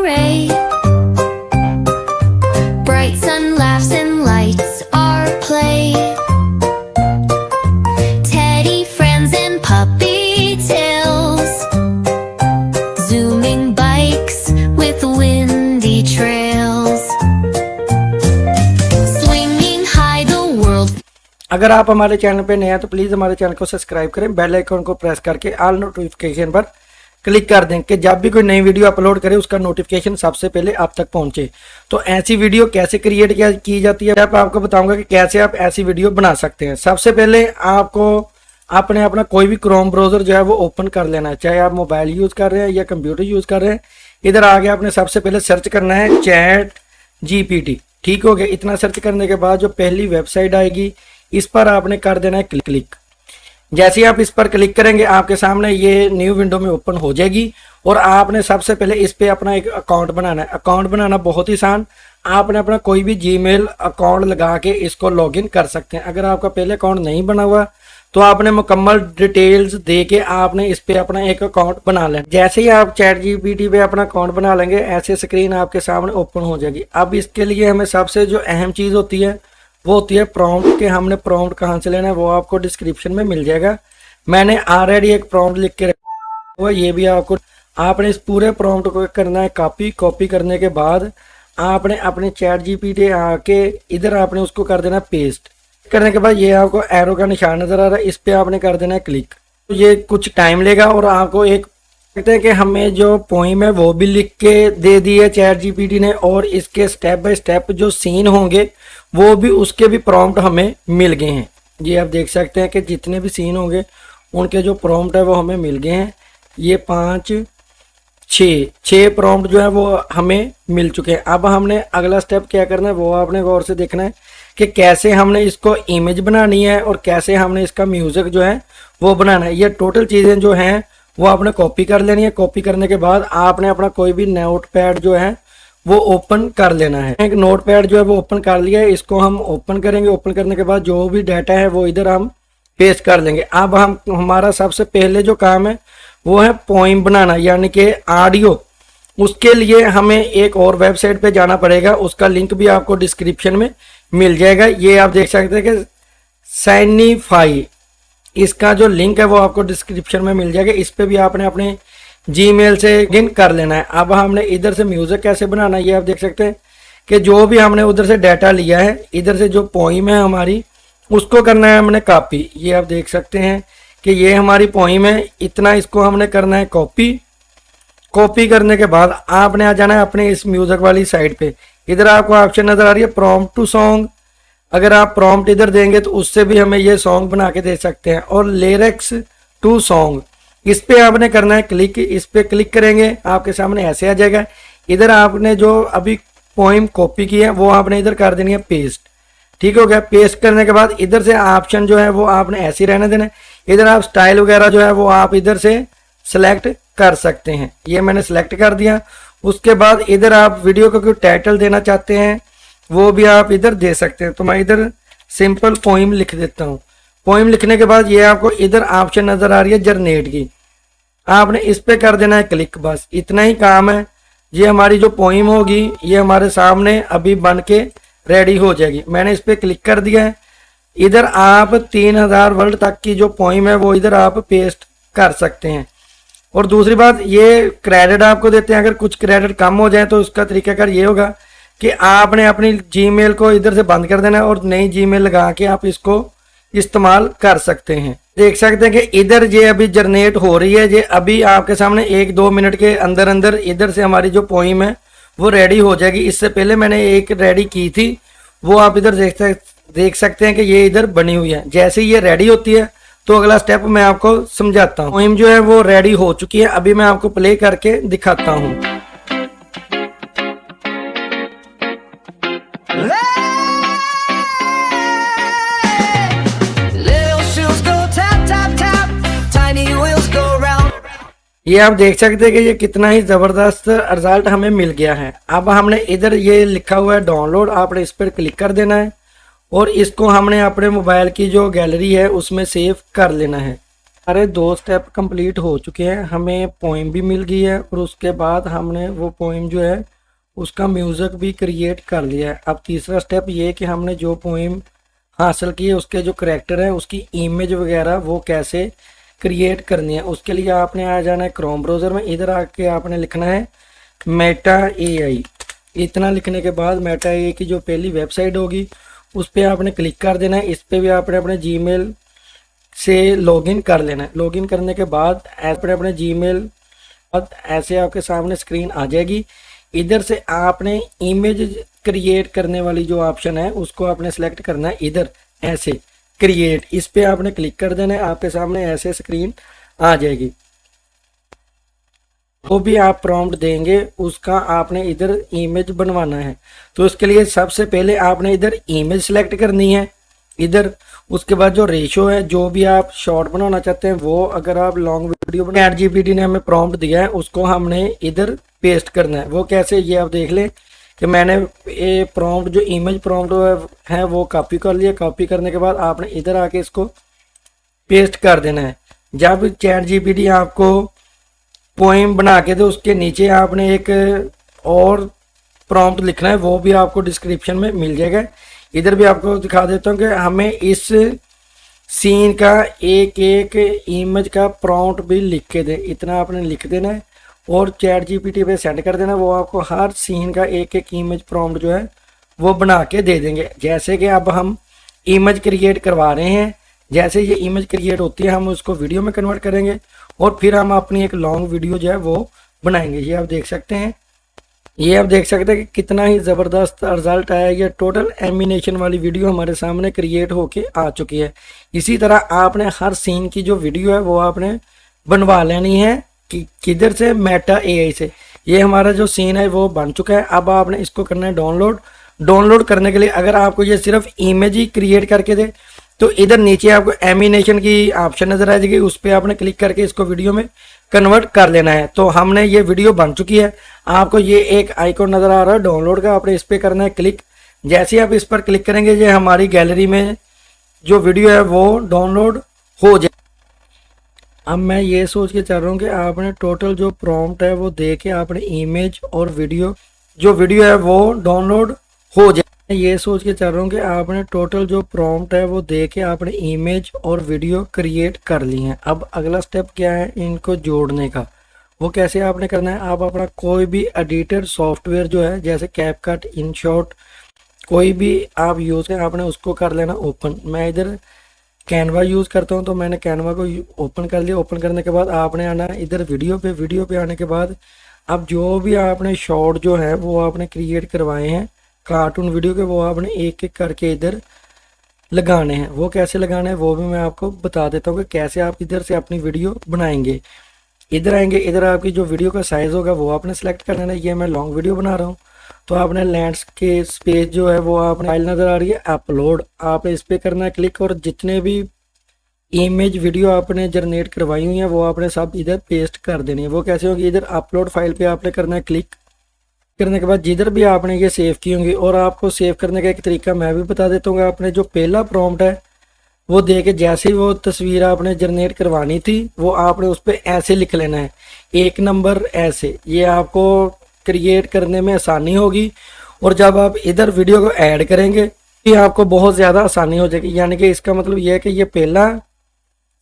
array. Bright sun laughs and lights our play. Teddy friends and puppy tails. Zooming bikes with windy trails. Swinging high the world. अगर आप हमारे channel पे नए हैं तो please हमारे चैनल को सब्सक्राइब करें, बेल आइकन को प्रेस करके ऑल नोटिफिकेशन पर क्लिक कर दें कि जब भी कोई नई वीडियो अपलोड करें उसका नोटिफिकेशन सबसे पहले आप तक पहुंचे। तो ऐसी वीडियो कैसे क्रिएट की जाती है आपको बताऊंगा कि कैसे आप ऐसी वीडियो बना सकते हैं। सबसे पहले आपको आपने अपना कोई भी क्रोम ब्राउज़र जो है वो ओपन कर लेना है, चाहे आप मोबाइल यूज़ कर रहे हैं या कंप्यूटर यूज़ कर रहे हैं। इधर आगे आपने सबसे पहले सर्च करना है चैट जीपीटी। ठीक हो गया। इतना सर्च करने के बाद जो पहली वेबसाइट आएगी इस पर आपने कर देना है क्लिक। जैसे ही आप इस पर क्लिक करेंगे आपके सामने ये न्यू विंडो में ओपन हो जाएगी और आपने सबसे पहले इस पे अपना एक अकाउंट बनाना है। अकाउंट बनाना बहुत ही आसान, आपने अपना कोई भी जीमेल अकाउंट लगा के इसको लॉगिन कर सकते हैं। अगर आपका पहले अकाउंट नहीं बना हुआ तो आपने मुकम्मल डिटेल्स दे के आपने इस पे अपना एक अकाउंट बना लेना। जैसे ही आप चैट जीपीटी पे अपना अकाउंट बना लेंगे ऐसे स्क्रीन आपके सामने ओपन हो जाएगी। अब इसके लिए हमें सबसे जो अहम चीज़ होती है वो होती है प्रॉम्प्ट। के हमने प्रॉम्प्ट कहाँ से लेना है वो आपको डिस्क्रिप्शन में मिल जाएगा। मैंने ऑलरेडी एक प्रॉम्प्ट लिख के रखा हुआ, ये भी आपने इस पूरे प्रॉम्प्ट को करना है कॉपी करने के बाद आपने अपने चैट जीपीटी आके इधर आपने उसको कर देना पेस्ट। करने के बाद ये आपको एरो का निशान नजर आ रहा है, इस पे आपने कर देना है क्लिक। तो ये कुछ टाइम लेगा और आपको एक कहते हैं कि हमें जो पोइम है वो भी लिख के दे दी है चैट जीपीटी ने, और इसके स्टेप बाय स्टेप जो सीन होंगे वो भी उसके भी प्रॉम्प्ट हमें मिल गए हैं। ये आप देख सकते हैं कि जितने भी सीन होंगे उनके जो प्रॉम्प्ट है वो हमें मिल गए हैं। ये 5 6 प्रॉम्प्ट जो है वो हमें मिल चुके हैं। अब हमने अगला स्टेप क्या करना है वो आपने गौर से देखना है कि कैसे हमने इसको इमेज बनानी है और कैसे हमने इसका म्यूजिक जो है वो बनाना है। ये टोटल चीज़ें जो हैं वो आपने कॉपी कर लेनी है। कॉपी करने के बाद आपने अपना कोई भी नोट पैड जो है वो ओपन कर लेना है। एक नोट पैड जो है वो ओपन कर लिया है, इसको हम ओपन करेंगे। ओपन करने के बाद जो भी डाटा है वो इधर हम पेस्ट कर लेंगे। अब हमारा सबसे पहले जो काम है वो है पोइम बनाना, यानी कि ऑडियो। उसके लिए हमें एक और वेबसाइट पे जाना पड़ेगा, उसका लिंक भी आपको डिस्क्रिप्शन में मिल जाएगा। ये आप देख सकते हैं कि साइनिफाई, इसका जो लिंक है वो आपको डिस्क्रिप्शन में मिल जाएगा। इस पे भी आपने अपने जीमेल से लॉगिन कर लेना है। अब हमने इधर से म्यूजिक कैसे बनाना है ये आप देख सकते हैं कि जो भी हमने उधर से डाटा लिया है, इधर से जो पोइम है हमारी उसको करना है हमने कॉपी। ये आप देख सकते हैं कि ये हमारी पोइम है, इतना इसको हमने करना है कॉपी करने के बाद आपने आ जाना है अपने इस म्यूजिक वाली साइड पे। इधर आपको ऑप्शन नजर आ रही है प्रॉम्प्ट टू सॉन्ग। अगर आप प्रॉम्प्ट इधर देंगे तो उससे भी हमें ये सॉन्ग बना के दे सकते हैं। और लिरिक्स टू सॉन्ग, इस पे आपने करना है क्लिक। इस पे क्लिक करेंगे आपके सामने ऐसे आ जाएगा। इधर आपने जो अभी पोइम कॉपी की है वो आपने इधर कर देनी है पेस्ट। ठीक हो गया। पेस्ट करने के बाद इधर से ऑप्शन जो है वो आपने ऐसे ही रहने देना है। इधर आप स्टाइल वगैरह जो है वो आप इधर से सिलेक्ट कर सकते हैं। ये मैंने सिलेक्ट कर दिया। उसके बाद इधर आप वीडियो को कोई टाइटल देना चाहते हैं वो भी आप इधर दे सकते हैं। तो मैं इधर सिंपल पोइम लिख देता हूँ। पोइम लिखने के बाद ये आपको इधर ऑप्शन नजर आ रही है जनरेट की, आपने इस पे कर देना है क्लिक। बस इतना ही काम है। ये हमारी जो पोइम होगी ये हमारे सामने अभी बन के रेडी हो जाएगी। मैंने इस पे क्लिक कर दिया है। इधर आप 3000 वर्ड तक की जो पोइम है वो इधर आप पेस्ट कर सकते हैं। और दूसरी बात, ये क्रेडिट आपको देते हैं। अगर कुछ क्रेडिट कम हो जाए तो उसका तरीकाकार ये होगा कि आपने अपनी जीमेल को इधर से बंद कर देना है और नई जीमेल लगा के आप इसको इस्तेमाल कर सकते हैं। देख सकते हैं कि इधर ये अभी जनरेट हो रही है। ये अभी आपके सामने 1-2 मिनट के अंदर अंदर इधर से हमारी जो पोइम है वो रेडी हो जाएगी। इससे पहले मैंने एक रेडी की थी, वो आप इधर देख सकते हैं कि ये इधर बनी हुई है। जैसे ही ये रेडी होती है तो अगला स्टेप मैं आपको समझाता हूँ। पोइम जो है वो रेडी हो चुकी है, अभी मैं आपको प्ले करके दिखाता हूँ। ये आप देख सकते हैं कि ये कितना ही ज़बरदस्त रिजल्ट हमें मिल गया है। अब हमने इधर ये लिखा हुआ है डाउनलोड, आपने इस पर क्लिक कर देना है और इसको हमने अपने मोबाइल की जो गैलरी है उसमें सेव कर लेना है। सारे 2 स्टेप कंप्लीट हो चुके हैं, हमें पोइम भी मिल गई है और उसके बाद हमने वो पोइम जो है उसका म्यूज़िक भी क्रिएट कर लिया है। अब तीसरा स्टेप ये कि हमने जो पोइम हासिल की है उसके जो करैक्टर है उसकी इमेज वगैरह वो कैसे क्रिएट करनी है। उसके लिए आपने आ जाना है क्रोम ब्राउज़र में, इधर आके आपने लिखना है मेटा एआई। इतना लिखने के बाद मेटा एआई की जो पहली वेबसाइट होगी उस पर आपने क्लिक कर देना है। इस पर भी आपने अपने जीमेल से लॉगिन कर लेना है। लॉगिन करने के बाद अपने जीमेल ऐसे आपके सामने स्क्रीन आ जाएगी। इधर से आपने इमेज क्रिएट करने वाली जो ऑप्शन है उसको आपने सेलेक्ट करना है, इधर ऐसे क्रिएट, इस पे आपने क्लिक कर देना है। आपके सामने ऐसे स्क्रीन आ जाएगी। वो भी आप प्रॉम्प्ट देंगे उसका आपने इधर इमेज बनवाना है। तो इसके लिए सबसे पहले आपने इधर इमेज सेलेक्ट करनी है इधर। उसके बाद जो रेशो है, जो भी आप शॉर्ट बनाना चाहते हैं वो, अगर आप लॉन्ग वीडियो बना, ChatGPT ने हमें प्रॉम्प्ट दिया है उसको हमने इधर पेस्ट करना है। वो कैसे, ये आप देख लें कि मैंने ये प्रॉम्प्ट जो इमेज प्रॉम्प्ट है वो कॉपी कर लिया। कॉपी करने के बाद आपने इधर आके इसको पेस्ट कर देना है। जब ChatGPT आपको पोइम बना के दे उसके नीचे आपने एक और प्रॉम्प्ट लिखना है, वो भी आपको डिस्क्रिप्शन में मिल जाएगा। इधर भी आपको दिखा देता हूँ कि हमें इस सीन का एक एक इमेज का प्रॉम्प्ट भी लिख के दे, इतना आपने लिख देना है और ChatGPT पे सेंड कर देना। वो आपको हर सीन का एक एक इमेज प्रॉम्प्ट जो है वो बना के दे देंगे। जैसे कि अब हम इमेज क्रिएट करवा रहे हैं, जैसे ये इमेज क्रिएट होती है हम उसको वीडियो में कन्वर्ट करेंगे और फिर हम अपनी एक लॉन्ग वीडियो जो है वो बनाएंगे। ये आप देख सकते हैं, ये आप देख सकते हैं कि कितना ही ज़बरदस्त रिजल्ट आया। ये टोटल एनिमेशन वाली वीडियो हमारे सामने क्रिएट होके आ चुकी है। इसी तरह आपने हर सीन की जो वीडियो है वो आपने बनवा लेनी है कि किधर से, मेटा एआई से। ये हमारा जो सीन है वो बन चुका है। अब आपने इसको करना है डाउनलोड। डाउनलोड करने के लिए अगर आपको ये सिर्फ इमेज ही क्रिएट करके दे तो इधर नीचे आपको एनिमेशन की ऑप्शन नज़र आ जाएगी, उस पर आपने क्लिक करके इसको वीडियो में कन्वर्ट कर लेना है। तो हमने ये वीडियो बन चुकी है। आपको ये एक आइकॉन नज़र आ रहा है डाउनलोड का, आपने इस पर करना है क्लिक। जैसे ही आप इस पर क्लिक करेंगे ये हमारी गैलरी में जो वीडियो है वो डाउनलोड हो जाए। अब मैं ये सोच के चल रहा हूँ कि आपने टोटल जो प्रॉम्प्ट है वो दे के आपने इमेज और वीडियो जो वीडियो है वो डाउनलोड हो जाए। ये सोच के चल रहा हूँ कि आपने टोटल जो प्रॉम्प्ट है वो दे के आपने इमेज और वीडियो क्रिएट कर ली हैं। अब अगला स्टेप क्या है इनको जोड़ने का, वो कैसे आपने करना है। आप अपना कोई भी एडिटर सॉफ्टवेयर जो है जैसे कैपकट, इनशॉट, कोई भी आप यूज़ करें आपने उसको कर लेना ओपन। मैं इधर कैनवा यूज़ करता हूँ तो मैंने कैनवा को ओपन कर लिया। ओपन करने के बाद आपने आना है इधर वीडियो पे। वीडियो पे आने के बाद अब जो भी आपने शॉर्ट जो है वो आपने क्रिएट करवाए हैं कार्टून वीडियो के, वो आपने एक एक करके इधर लगाने हैं। वो कैसे लगाने हैं वो भी मैं आपको बता देता हूँ कि कैसे आप इधर से अपनी वीडियो बनाएंगे। इधर आएंगे, इधर आपकी जो वीडियो का साइज़ होगा वो आपने सेलेक्ट कर लेना है। ये मैं लॉन्ग वीडियो बना रहा हूँ तो आपने लैंड्स के स्पेस जो है वो आपने फाइल नज़र आ रही है अपलोड, आपने इस पर करना है क्लिक और जितने भी इमेज वीडियो आपने जनरेट करवाई हुई है वो आपने सब इधर पेस्ट कर देनी है। वो कैसे होगी, इधर अपलोड फाइल पे आपने करना है क्लिक। करने के बाद जिधर भी आपने ये सेव की होंगी, और आपको सेव करने का एक तरीका मैं भी बता देता हूँ। आपने जो पहला प्रॉम्प्ट है वो दे के जैसे ही वो तस्वीर आपने जनरेट करवानी थी वो आपने उस पर ऐसे लिख लेना है, 1 नंबर ऐसे। ये आपको क्रिएट करने में आसानी होगी और जब आप इधर वीडियो को ऐड करेंगे ये आपको बहुत ज़्यादा आसानी हो जाएगी। यानी कि इसका मतलब ये है कि ये पहला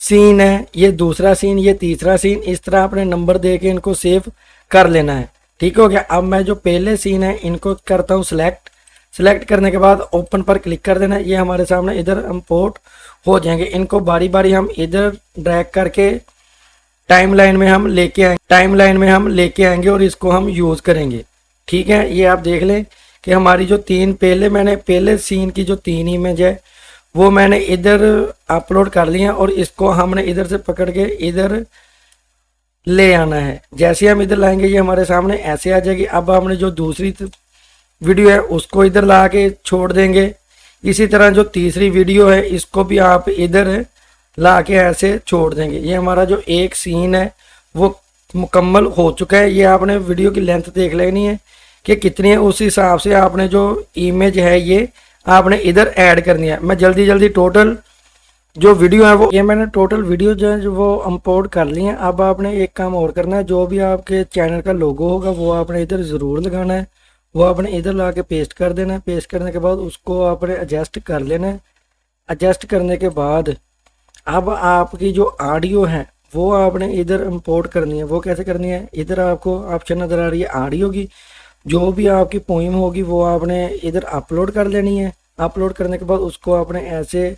सीन है, ये दूसरा सीन, ये तीसरा सीन, इस तरह आपने नंबर दे के इनको सेव कर लेना है। ठीक हो गया। अब मैं जो पहले सीन है इनको करता हूँ सिलेक्ट। सिलेक्ट करने के बाद ओपन पर क्लिक कर देना है। ये हमारे सामने इधर इंपोर्ट हो जाएंगे। इनको बारी बारी हम इधर ड्रैग करके टाइमलाइन में हम लेके आएंगे और इसको हम यूज़ करेंगे। ठीक है, ये आप देख लें कि हमारी जो पहले सीन की जो 3 इमेज है वो मैंने इधर अपलोड कर लिया और इसको हमने इधर से पकड़ के इधर ले आना है। जैसे हम इधर लाएंगे ये हमारे सामने ऐसे आ जाएगी। अब हमने जो दूसरी वीडियो है उसको इधर ला के छोड़ देंगे। इसी तरह जो तीसरी वीडियो है इसको भी आप इधर ला के ऐसे छोड़ देंगे। ये हमारा जो एक सीन है वो मुकम्मल हो चुका है। ये आपने वीडियो की लेंथ देख लेनी है कि कितनी है, उस हिसाब से आपने जो इमेज है ये आपने इधर ऐड करनी है। मैं जल्दी टोटल जो वीडियो है वो ये मैंने टोटल वीडियो जो है जो वो अपलोड कर ली है। अब आपने एक काम और करना है, जो भी आपके चैनल का लोगो होगा वो आपने इधर ज़रूर लगाना है, वो आपने इधर ला के पेस्ट कर देना है। पेस्ट करने के बाद उसको आपने एडजस्ट कर लेना है। एडजस्ट करने के बाद अब आपकी जो ऑडियो है वो आपने इधर इंपोर्ट करनी है। वो कैसे करनी है, इधर आपको ऑप्शन नज़र आ रही है ऑडियो की। जो भी आपकी पोइम होगी वो आपने इधर अपलोड कर लेनी है। अपलोड करने के बाद उसको आपने ऐसे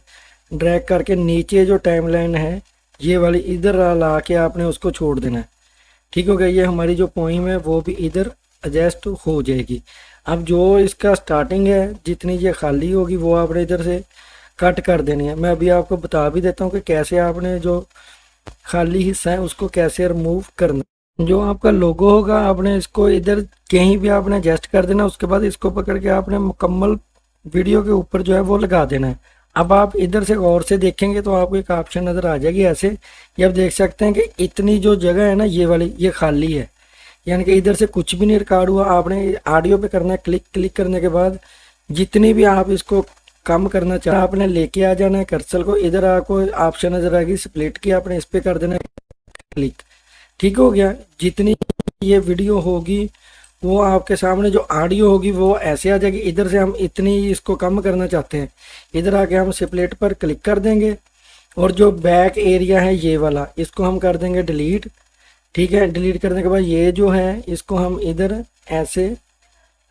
ड्रैग करके नीचे जो टाइमलाइन है ये वाली इधर ला के आपने उसको छोड़ देना है। ठीक हो गया, ये हमारी जो पोइम है वो भी इधर एडजस्ट हो जाएगी। अब जो इसका स्टार्टिंग है जितनी ये खाली होगी वो आपने इधर से कट कर देनी है। मैं अभी आपको बता भी देता हूँ कि कैसे आपने जो खाली हिस्सा है उसको कैसे रिमूव करना। जो आपका लोगो होगा आपने इसको इधर कहीं भी आपने एडजस्ट कर देना। उसके बाद इसको पकड़ के आपने मुकम्मल वीडियो के ऊपर जो है वो लगा देना है। अब आप इधर से गौर से देखेंगे तो आपको एक ऑप्शन नज़र आ जाएगी ऐसे। ये आप देख सकते हैं कि इतनी जो जगह है ना ये वाली ये खाली है, यानी कि इधर से कुछ भी नहीं रिकॉर्ड हुआ। आपने ऑडियो पे करना है क्लिक। क्लिक करने के बाद जितनी भी आप इसको कम करना चाहें आपने लेके आ जाना है कर्सर को। इधर आपको ऑप्शन नज़र आएगी स्प्लिट की, आपने इस पर कर देना है क्लिक। ठीक हो गया। जितनी ये वीडियो होगी वो आपके सामने जो ऑडियो होगी वो ऐसे आ जाएगी। इधर से हम इतनी इसको कम करना चाहते हैं, इधर आके हम स्प्लिट पर क्लिक कर देंगे और जो बैक एरिया है ये वाला इसको हम कर देंगे डिलीट। ठीक है, डिलीट करने के बाद ये जो है इसको हम इधर ऐसे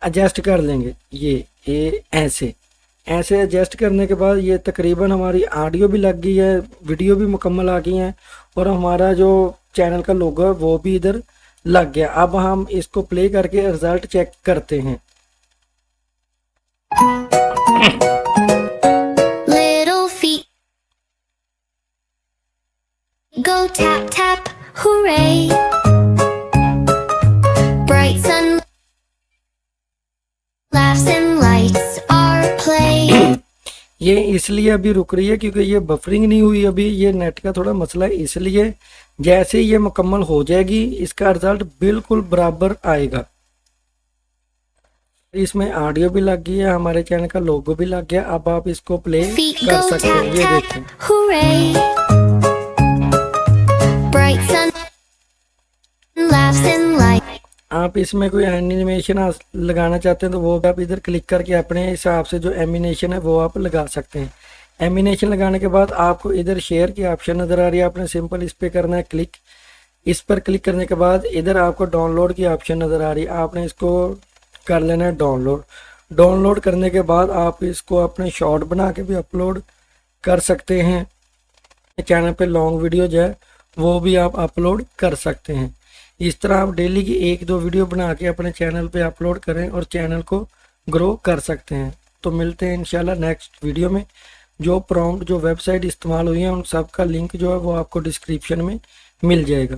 एडजस्ट कर लेंगे। ये ऐसे एडजस्ट करने के बाद ये तकरीबन हमारी ऑडियो भी लग गई है, वीडियो भी मुकम्मल आ गई है और हमारा जो चैनल का लोगो है वो भी इधर लग गया। अब हम इसको प्ले करके रिजल्ट चेक करते हैं। Little feet go tap tap, hooray! Bright sun laughs and lights are play. ये इसलिए अभी रुक रही है क्योंकि ये बफरिंग नहीं हुई अभी, ये नेट का थोड़ा मसला है। इसलिए जैसे ये मुकम्मल हो जाएगी इसका रिजल्ट बिल्कुल बराबर आएगा। इसमें ऑडियो भी लग गई है, हमारे चैनल का लोगो भी लग गया। अब आप इसको प्ले Feet कर go सकते हैं। tap ये tap, देखें, hooray! Bright sun laughs and lights. आप इसमें कोई एनिमेशन लगाना चाहते हैं तो वो आप इधर क्लिक करके अपने हिसाब से जो एनिमेशन है वो आप लगा सकते हैं। एनिमेशन लगाने के बाद आपको इधर शेयर की ऑप्शन नज़र आ रही है, आपने सिंपल इस पर करना है क्लिक। इस पर क्लिक करने के बाद इधर आपको डाउनलोड की ऑप्शन नज़र आ रही है, आपने इसको कर लेना है डाउनलोड। डाउनलोड करने के बाद आप इसको अपने शॉर्ट बना के भी अपलोड कर सकते हैं। चैनल पे लॉन्ग वीडियो जो है वो भी आप अपलोड कर सकते हैं। इस तरह आप डेली की 1-2 वीडियो बना के अपने चैनल पे अपलोड करें और चैनल को ग्रो कर सकते हैं। तो मिलते हैं इंशाल्लाह नेक्स्ट वीडियो में। जो प्रॉम्प्ट जो वेबसाइट इस्तेमाल हुई है उन सब का लिंक जो है वो आपको डिस्क्रिप्शन में मिल जाएगा।